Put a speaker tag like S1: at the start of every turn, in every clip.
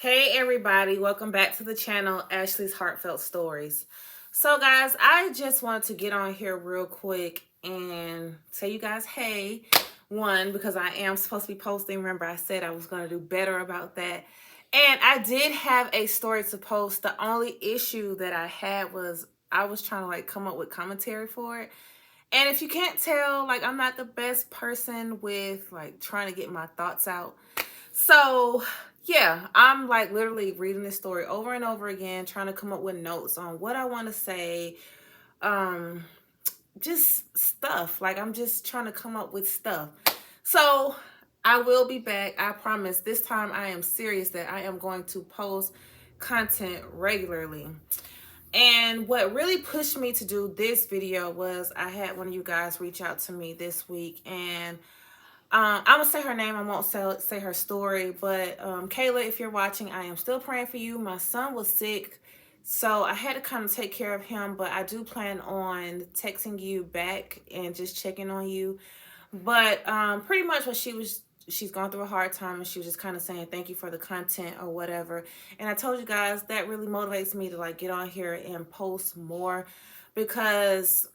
S1: Hey everybody, welcome back to the channel, Ashley's Heartfelt Stories. So guys, I just wanted to get on here real quick and tell you guys, hey, one, because I am supposed to be posting. Remember I said I was going to do better about that. And I did have a story to post. The only issue that I had was I was trying to come up with commentary for it. And if you can't tell, I'm not the best person with trying to get my thoughts out. So yeah, I'm literally reading this story over and over again, trying to come up with notes on what I want to say. Um, just stuff. I'm just trying to come up with stuff. So I will be back. I promise. This time I am serious that I am going to post content regularly. And what really pushed me to do this video was I had one of you guys reach out to me this week, and I'm gonna say her name. I won't say her story, but Kayla, if you're watching, I am still praying for you. My son was sick, so I had to kind of take care of him, but I do plan on texting you back and just checking on you. But pretty much what she's gone through a hard time, and she was just kind of saying thank you for the content or whatever. And I told you guys that really motivates me to get on here and post more, because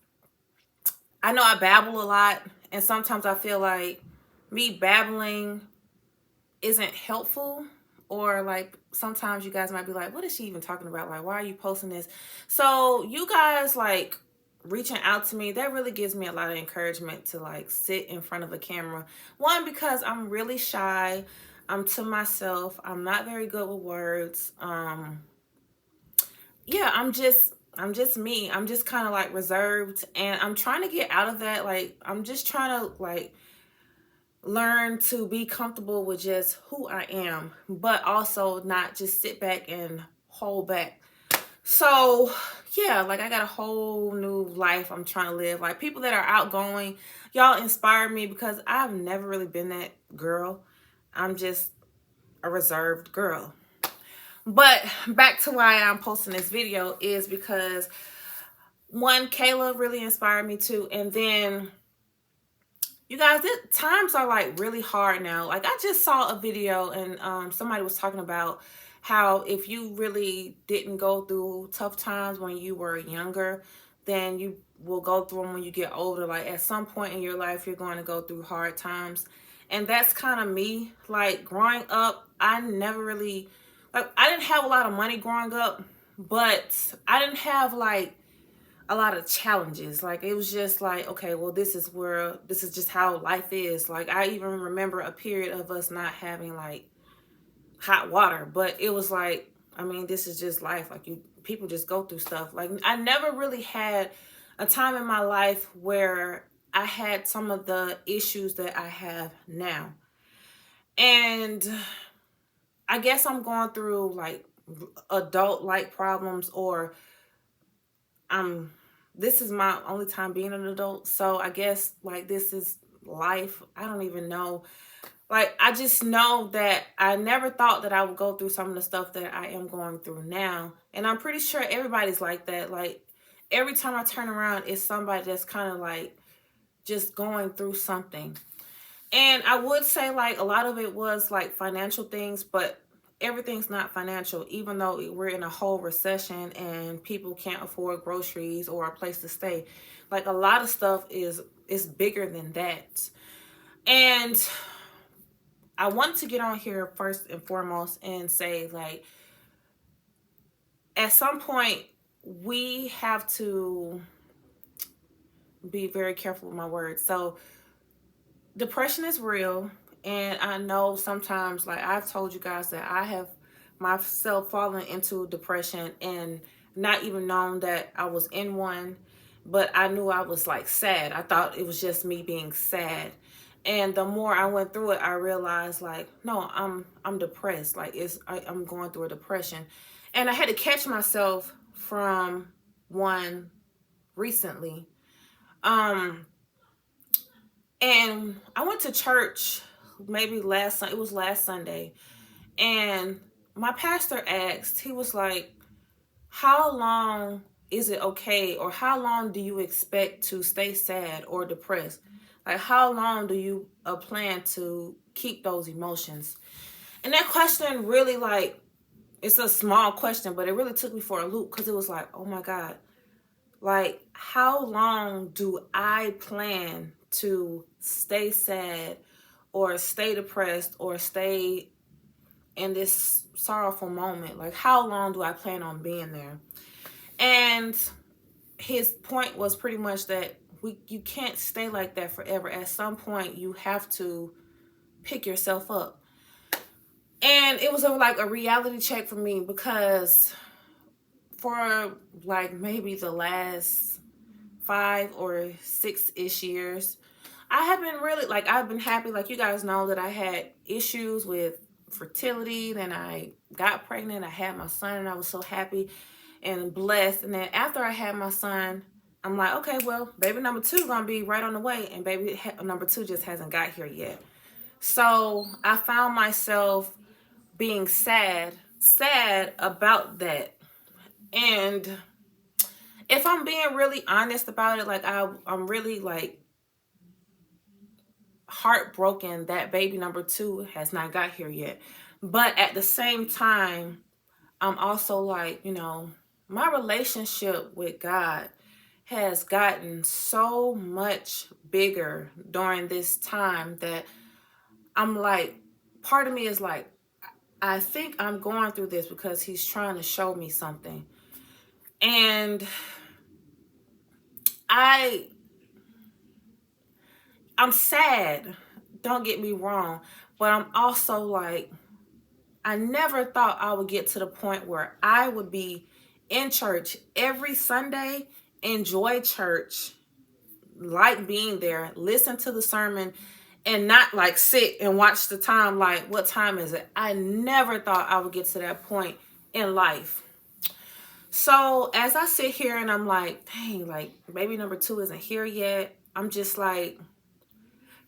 S1: I know I babble a lot, and sometimes I feel like me babbling isn't helpful, or sometimes you guys might be like, what is she even talking about? Why are you posting this? So you guys reaching out to me, that really gives me a lot of encouragement to sit in front of a camera. One, because I'm really shy. I'm to myself. I'm not very good with words. Yeah, I'm just me. I'm just kind of reserved, and I'm trying to get out of that. I'm just trying to learn to be comfortable with just who I am, but also not just sit back and hold back. So yeah, I got a whole new life I'm trying to live. People that are outgoing, y'all inspire me, because I've never really been that girl. I'm just a reserved girl. But back to why I'm posting this video is because, one, Kayla really inspired me too, and then you guys, times are really hard now. I just saw a video, and somebody was talking about how if you really didn't go through tough times when you were younger, then you will go through them when you get older. At some point in your life, you're going to go through hard times. And that's kind of me. Growing up, I never really, I didn't have a lot of money growing up, but I didn't have a lot of challenges. It was just okay, well, this is just how life is. I even remember a period of us not having hot water, but it was I mean, this is just life. People just go through stuff. I never really had a time in my life where I had some of the issues that I have now. And I guess I'm going through adult problems, or I'm this is my only time being an adult, so I guess this is life. I don't even know. I just know that I never thought that I would go through some of the stuff that I am going through now, and I'm pretty sure everybody's like that. Every time I turn around, it's somebody that's kind of just going through something. And I would say a lot of it was financial things, but everything's not financial. Even though we're in a whole recession and people can't afford groceries or a place to stay, a lot of stuff is bigger than that. And I want to get on here first and foremost and say at some point we have to be very careful with my words. So depression is real, and I know sometimes I've told you guys that I have myself fallen into depression and not even known that I was in one, but I knew I was sad. I thought it was just me being sad. And the more I went through it, I realized no, I'm depressed. I'm going through a depression. And I had to catch myself from one recently. And I went to church maybe it was last Sunday. And my pastor asked, he was like, how long is it okay, or how long do you expect to stay sad or depressed? How long do you plan to keep those emotions? And that question really It's a small question, but it really took me for a loop because it was like, oh my God, like, how long do I plan to stay sad or stay depressed or stay in this sorrowful moment? Like, how long do I plan on being there? And his point was pretty much that you can't stay like that forever. At some point, you have to pick yourself up. And it was like a reality check for me because for like maybe the last 5 or 6-ish years, I have been really like, I've been happy. Like, you guys know that I had issues with fertility. Then I got pregnant. I had my son, and I was so happy and blessed. And then after I had my son, I'm like, okay, well, baby number 2 gonna be right on the way, and baby number 2 just hasn't got here yet. So I found myself being sad about that. And if I'm being really honest about it, like, I'm really like heartbroken that baby number 2 has not got here yet. But at the same time, I'm also like, my relationship with God has gotten so much bigger during this time that I'm like, part of me is like, I think I'm going through this because he's trying to show me something. And I'm sad, don't get me wrong, but I'm also like, I never thought I would get to the point where I would be in church every Sunday, enjoy church, like being there, listen to the sermon, and not like sit and watch the time like, what time is it? I never thought I would get to that point in life. So as I sit here and I'm like, dang, like, baby number 2 isn't here yet. I'm just like,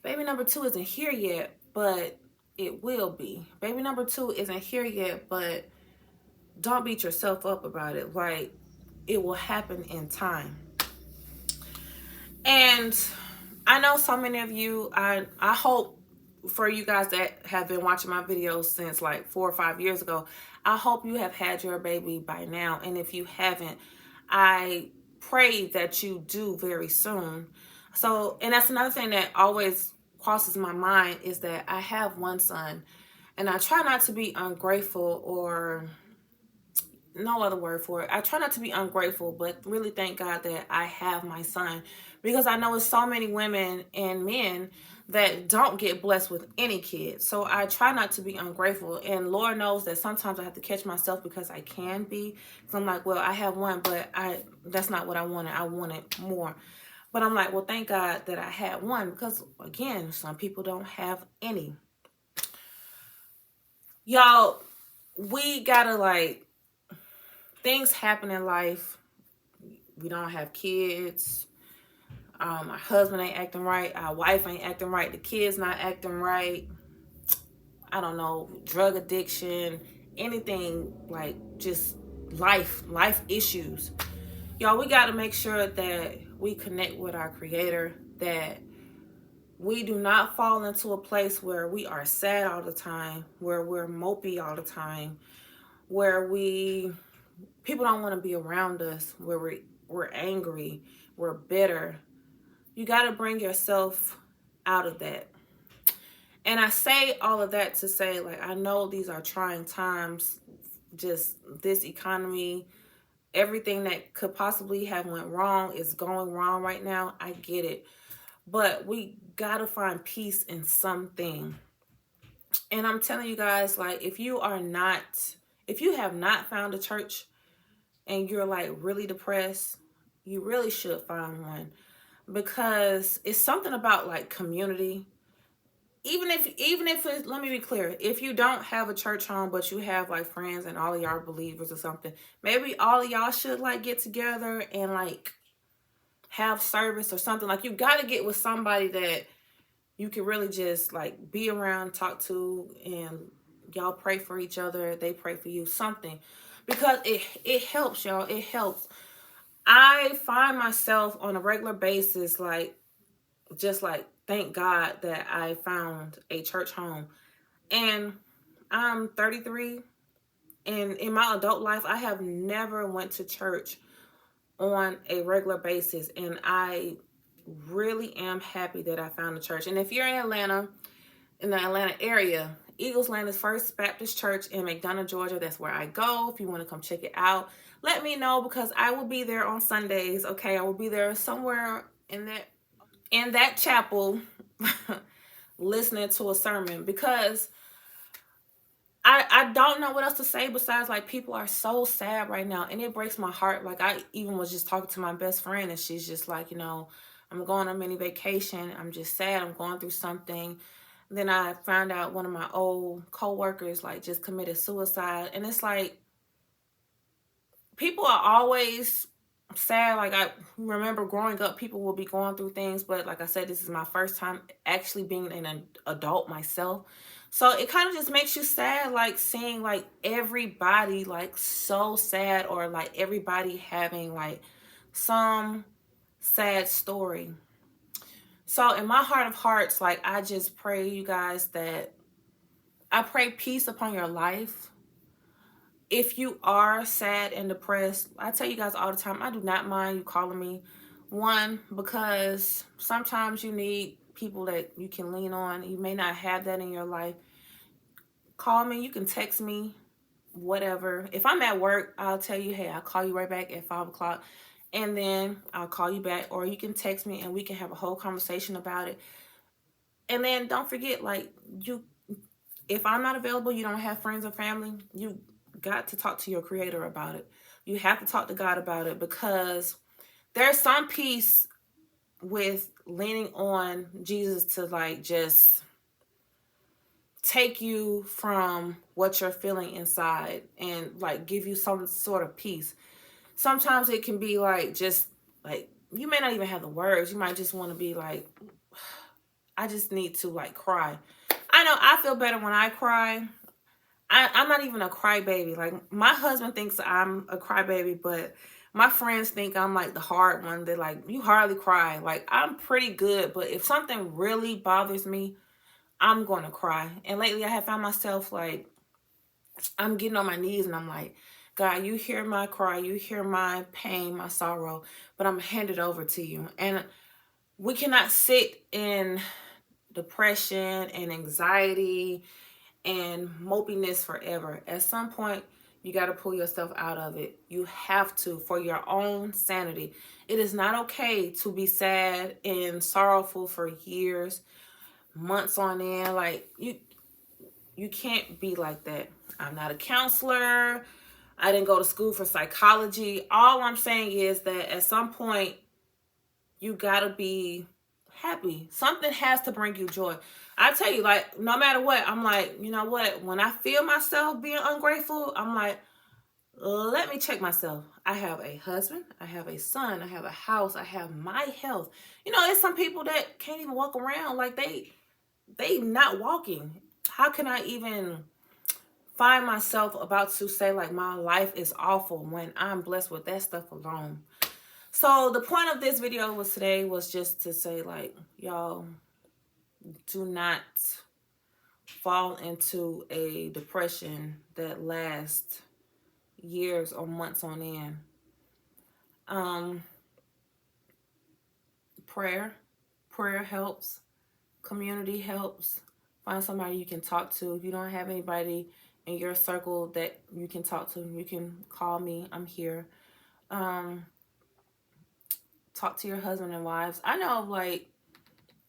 S1: baby number 2 isn't here yet, but it will be. Baby number 2 isn't here yet, but don't beat yourself up about it. Like, it will happen in time. And I know so many of you, I hope for you guys that have been watching my videos since like 4 or 5 years ago, I hope you have had your baby by now. And if you haven't, I pray that you do very soon. So, and that's another thing that always crosses my mind is that I have one son, and I try not to be ungrateful, or no other word for it. I try not to be ungrateful, but really thank God that I have my son, because I know it's so many women and men that don't get blessed with any kids. So I try not to be ungrateful, and Lord knows that sometimes I have to catch myself because I can be. Because I'm like, well, I have one, but that's not what I wanted. I wanted more. But I'm like, well, thank God that I had one, because again, some people don't have any. Y'all, we gotta like, things happen in life. We don't have kids. Our husband ain't acting right. Our wife ain't acting right. The kids not acting right. I don't know, drug addiction, anything, like just life issues. Y'all, we got to make sure that we connect with our Creator, that we do not fall into a place where we are sad all the time, where we're mopey all the time, where people don't want to be around us, where we're angry, we're bitter. You got to bring yourself out of that. And I say all of that to say, like, I know these are trying times, just this economy, everything that could possibly have went wrong is going wrong right now. I get it. But we got to find peace in something. And I'm telling you guys, like, if you have not found a church and you're like really depressed, you really should find one, because it's something about like community. Even if it's, let me be clear, if you don't have a church home but you have like friends and all of y'all are believers or something, maybe all of y'all should like get together and like have service or something. Like, you got to get with somebody that you can really just like be around, talk to, and y'all pray for each other, they pray for you, something, because it helps, y'all. It helps. I find myself on a regular basis like, just like, thank God that I found a church home. And I'm 33, And in my adult life, I have never went to church on a regular basis. And I really am happy that I found a church. And if you're in Atlanta, in the Atlanta area, Eagles Land is First Baptist Church in McDonough, Georgia. That's where I go. If you want to come check it out, let me know, because I will be there on Sundays. Okay, I will be there somewhere in that chapel listening to a sermon, because I don't know what else to say besides, like, people are so sad right now, and it breaks my heart. Like, I even was just talking to my best friend, and she's just like, I'm going on a mini vacation. I'm just sad. I'm going through something. Then I found out one of my old coworkers, like, just committed suicide. And it's like, people are always sad. Like, I remember growing up, people will be going through things, but like I said, this is my first time actually being an adult myself. So it kind of just makes you sad, like, seeing, like, everybody, like, so sad, or like everybody having, like, some sad story. So in my heart of hearts, like, I just pray, you guys, that I pray peace upon your life. If you are sad and depressed, I tell you guys all the time, I do not mind you calling me. One, because sometimes you need people that you can lean on. You may not have that in your life. Call me. You can text me, whatever. If I'm at work, I'll tell you, hey, I'll call you right back at 5 o'clock. And then I'll call you back, or you can text me and we can have a whole conversation about it. And then don't forget, like, if I'm not available, you don't have friends or family, you got to talk to your creator about it. You have to talk to God about it, because there's some peace with leaning on Jesus to, like, just take you from what you're feeling inside and, like, give you some sort of peace. Sometimes it can be like, just like, you may not even have the words. You might just want to be like, I just need to, like, cry. I know I feel better when I cry. I'm not even a crybaby. Like, my husband thinks I'm a crybaby, but my friends think I'm, like, the hard one. They're like, you hardly cry. Like, I'm pretty good, but if something really bothers me, I'm going to cry. And lately I have found myself, like, I'm getting on my knees and I'm like, God, you hear my cry, you hear my pain, my sorrow, but I'm hand it over to you. And we cannot sit in depression and anxiety and mopiness forever. At some point, you got to pull yourself out of it. You have to, for your own sanity. It is not okay to be sad and sorrowful for years, months on end. Like, you can't be like that. I'm not a counselor. I didn't go to school for psychology. All I'm saying is that at some point, you gotta be happy. Something has to bring you joy. I tell you, like, no matter what, I'm like, you know what? When I feel myself being ungrateful, I'm like, let me check myself. I have a husband, I have a son, I have a house, I have my health. There's some people that can't even walk around. Like, they not walking. How can I even find myself about to say, like, my life is awful when I'm blessed with that stuff alone? So the point of this video was just to say, like, y'all, do not fall into a depression that lasts years or months on end. Prayer helps. Community helps. Find somebody you can talk to. If you don't have anybody in your circle that you can talk to, you can call me. I'm here. Talk to your husband and wives. I know, like,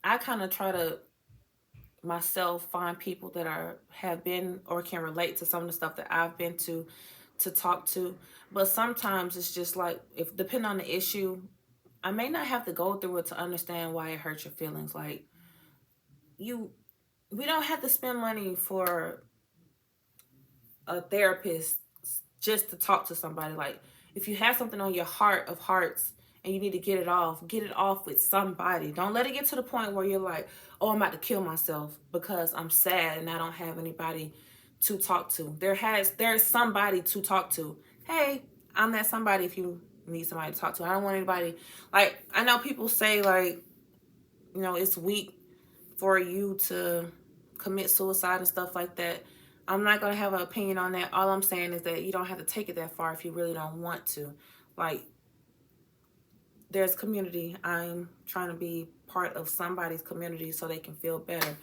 S1: I kind of try to myself find people that have been or can relate to some of the stuff that I've been to talk to. But sometimes it's just like, if depending on the issue, I may not have to go through it to understand why it hurts your feelings. Like, we don't have to spend money for a therapist just to talk to somebody. Like, if you have something on your heart of hearts and you need to get it off with somebody. Don't let it get to the point where you're like, oh, I'm about to kill myself because I'm sad and I don't have anybody to talk to. There's somebody to talk to. Hey, I'm that somebody if you need somebody to talk to. I don't want anybody, like, I know people say, like, it's weak for you to commit suicide and stuff like that. I'm not going to have an opinion on that. All I'm saying is that you don't have to take it that far if you really don't want to. Like, there's community. I'm trying to be part of somebody's community so they can feel better.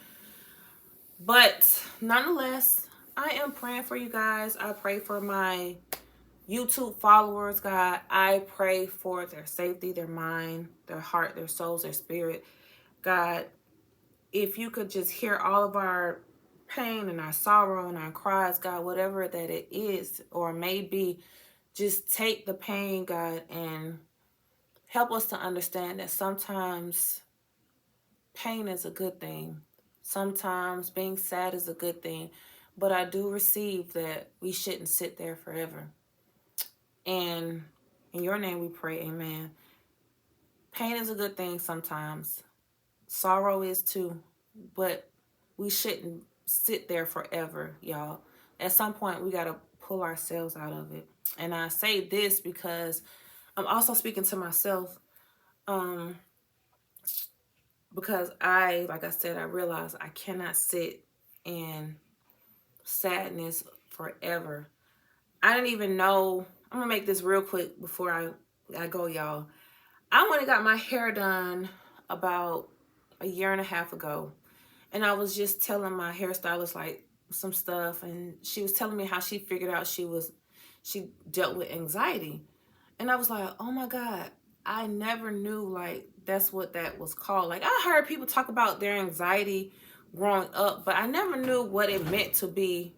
S1: But nonetheless, I am praying for you guys. I pray for my YouTube followers, God. I pray for their safety, their mind, their heart, their souls, their spirit. God, if you could just hear all of our pain and our sorrow and our cries, God, whatever that it is or may be, just take the pain, God, and help us to understand that sometimes pain is a good thing. Sometimes being sad is a good thing. But I do receive that we shouldn't sit there forever. And in your name we pray, amen. Pain is a good thing sometimes. Sorrow is too. But we shouldn't sit there forever, y'all. At some point, we got to pull ourselves out of it. And I say this because I'm also speaking to myself. Because like I said, I realize I cannot sit in sadness forever. I didn't even know. I'm going to make this real quick before I go, y'all. I went and got my hair done about a year and a half ago. And I was just telling my hairstylist like some stuff. And she was telling me how she figured out she dealt with anxiety. And I was like, oh my God, I never knew like that's what that was called. Like I heard people talk about their anxiety growing up, but I never knew what it meant to be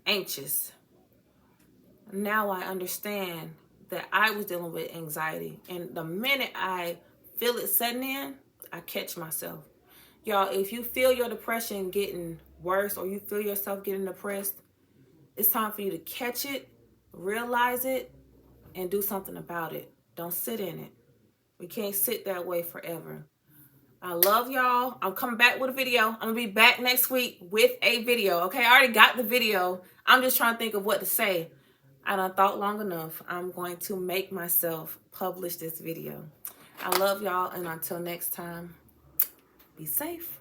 S1: anxious. Now I understand that I was dealing with anxiety. And the minute I feel it setting in, I catch myself. Y'all, if you feel your depression getting worse or you feel yourself getting depressed, it's time for you to catch it, realize it, and do something about it. Don't sit in it. We can't sit that way forever. I love y'all. I'm coming back with a video. I'm going to be back next week with a video. Okay, I already got the video. I'm just trying to think of what to say. I done thought long enough. I'm going to make myself publish this video. I love y'all, and until next time, be safe.